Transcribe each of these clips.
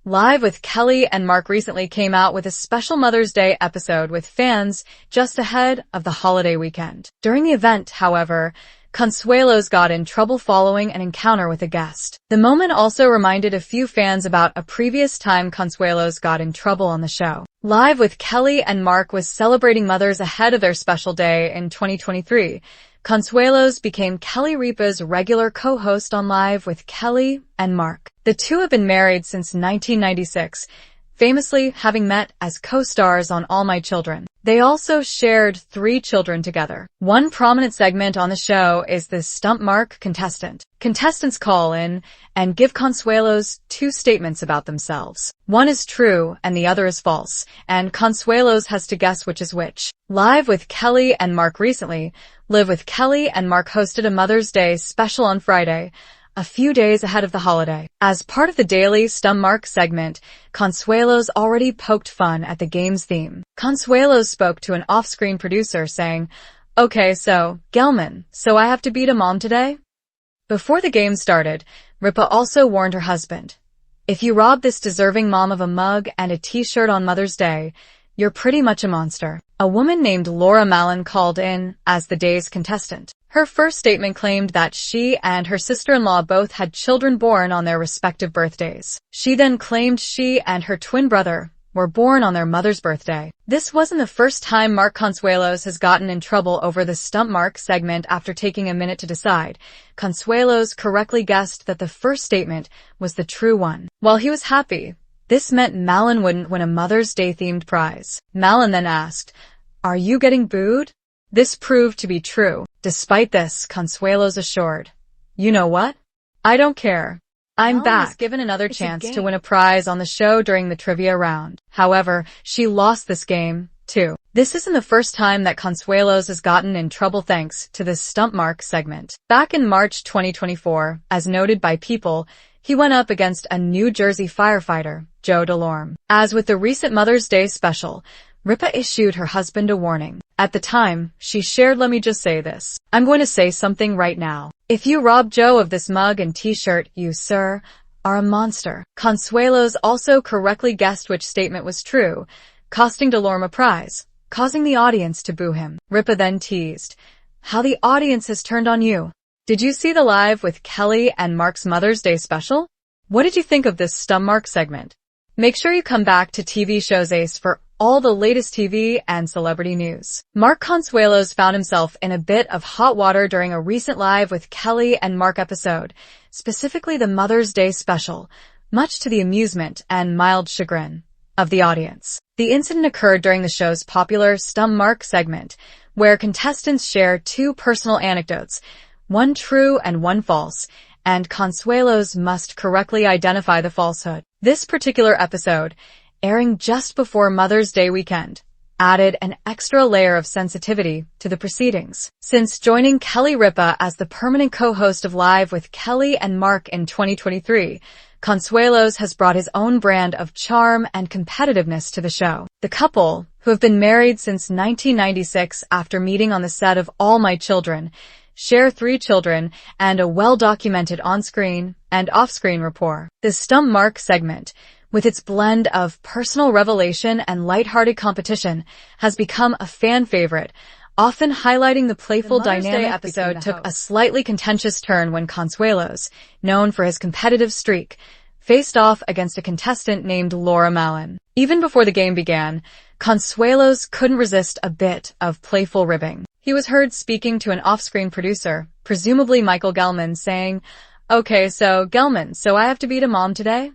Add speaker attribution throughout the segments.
Speaker 1: Live with Kelly and Mark recently came out with a special Mother's Day episode with fans just ahead of the holiday weekend. During the event, however, Consuelos got in trouble following an encounter with a guest. The moment also reminded a few fans about a previous time Consuelos got in trouble on the show. Live with Kelly and Mark was celebrating mothers ahead of their special day in 2023. Consuelos became Kelly Ripa's regular co-host on Live with Kelly and Mark. The two have been married since 1996, famously having met as co-stars on All My Children. They also shared 3 children together. One prominent segment on the show is the Stump Mark contestant. Contestants call in and give Consuelos 2 statements about themselves. One is true and the other is false, and Consuelos has to guess which is which. Live with Kelly and Mark recently, Live with Kelly and Mark hosted a Mother's Day special on Friday, a few days ahead of the holiday. As part of the daily Stump Mark segment, Consuelos already poked fun at the game's theme. Consuelos spoke to an off-screen producer saying, "Okay, so, Gelman, so I have to beat a mom today?" Before the game started, Ripa also warned her husband, "If you rob this deserving mom of a mug and a t-shirt on Mother's Day, you're pretty much a monster." A woman named Laura Mallon called in as the day's contestant. Her first statement claimed that she and her sister-in-law both had children born on their respective birthdays. She then claimed she and her twin brother were born on their mother's birthday. This wasn't the first time Mark Consuelos has gotten in trouble over the Stump Mark segment after taking a minute to decide. Consuelos correctly guessed that the first statement was the true one. While he was happy, this meant Mallon wouldn't win a Mother's Day-themed prize. Mallon then asked, "Are you getting booed?" This proved to be true. Despite this, Consuelos assured, "You know what? I don't care. I'm back." Was given another chance to win a prize on the show during the trivia round. However, she lost this game, too. This isn't the first time that Consuelos has gotten in trouble thanks to this Stump Mark segment. Back in March 2024, as noted by People, he went up against a New Jersey firefighter, Joe Dolor. As with the recent Mother's Day special, Ripa issued her husband a warning. At the time, she shared, "Let me just say this. I'm going to say something right now. If you rob Joe of this mug and t-shirt, you, sir, are a monster." Consuelos also correctly guessed which statement was true, costing Dolor a prize, causing the audience to boo him. Ripa then teased, "How the audience has turned on you. Did you see the Live with Kelly and Mark's Mother's Day special? What did you think of this Stump Mark segment? Make sure you come back to TV Shows Ace for all the latest TV and celebrity news." Mark Consuelos found himself in a bit of hot water during a recent Live with Kelly and Mark episode, specifically the Mother's Day special, much to the amusement and mild chagrin of the audience. The incident occurred during the show's popular Stump Mark segment, where contestants share 2 personal anecdotes, one true and one false, and Consuelos must correctly identify the falsehood. This particular episode, airing just before Mother's Day weekend, added an extra layer of sensitivity to the proceedings. Since joining Kelly Ripa as the permanent co-host of Live with Kelly and Mark in 2023, Consuelos has brought his own brand of charm and competitiveness to the show. The couple, who have been married since 1996 after meeting on the set of All My Children, share 3 children and a well-documented on-screen and off-screen rapport. The Stump Mark segment, with its blend of personal revelation and lighthearted competition, has become a fan favorite, often highlighting the playful dynamic. The episode took a slightly contentious turn when Consuelos, known for his competitive streak, faced off against a contestant named Laura Mallon. Even before the game began, Consuelos couldn't resist a bit of playful ribbing. He was heard speaking to an off-screen producer, presumably Michael Gelman, saying, "Okay, so, Gelman, so I have to beat a mom today?"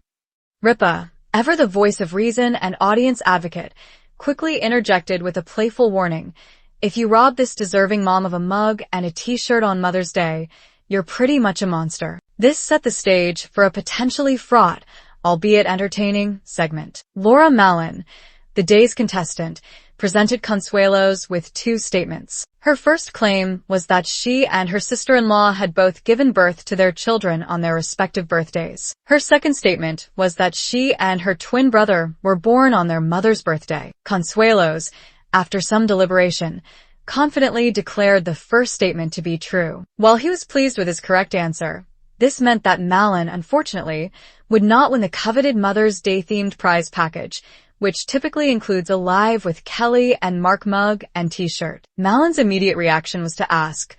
Speaker 1: Ripa, ever the voice of reason and audience advocate, quickly interjected with a playful warning, "If you rob this deserving mom of a mug and a t-shirt on Mother's Day, you're pretty much a monster." This set the stage for a potentially fraught, albeit entertaining, segment. Laura Mallon, the day's contestant, presented Consuelos with 2 statements. Her first claim was that she and her sister-in-law had both given birth to their children on their respective birthdays. Her second statement was that she and her twin brother were born on their mother's birthday. Consuelos, after some deliberation, confidently declared the first statement to be true. While he was pleased with his correct answer, This meant that Malin, unfortunately, would not win the coveted Mother's Day-themed prize package, which typically includes a Live with Kelly and Mark mug and t-shirt. Malin's immediate reaction was to ask,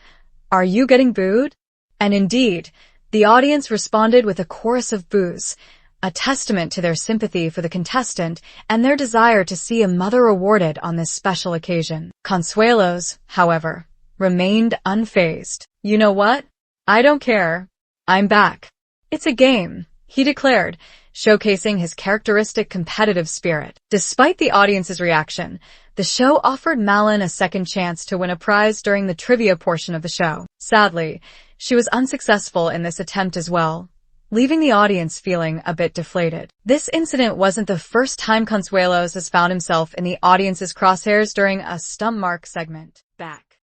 Speaker 1: "Are you getting booed?" And indeed, the audience responded with a chorus of boos, a testament to their sympathy for the contestant and their desire to see a mother awarded on this special occasion. Consuelos, however, remained unfazed. "You know what? I don't care. I'm back. It's a game," he declared, showcasing his characteristic competitive spirit. Despite the audience's reaction, the show offered Malin a second chance to win a prize during the trivia portion of the show. Sadly, she was unsuccessful in this attempt as well, leaving the audience feeling a bit deflated. This incident wasn't the first time Consuelos has found himself in the audience's crosshairs during a stump mark segment. Back.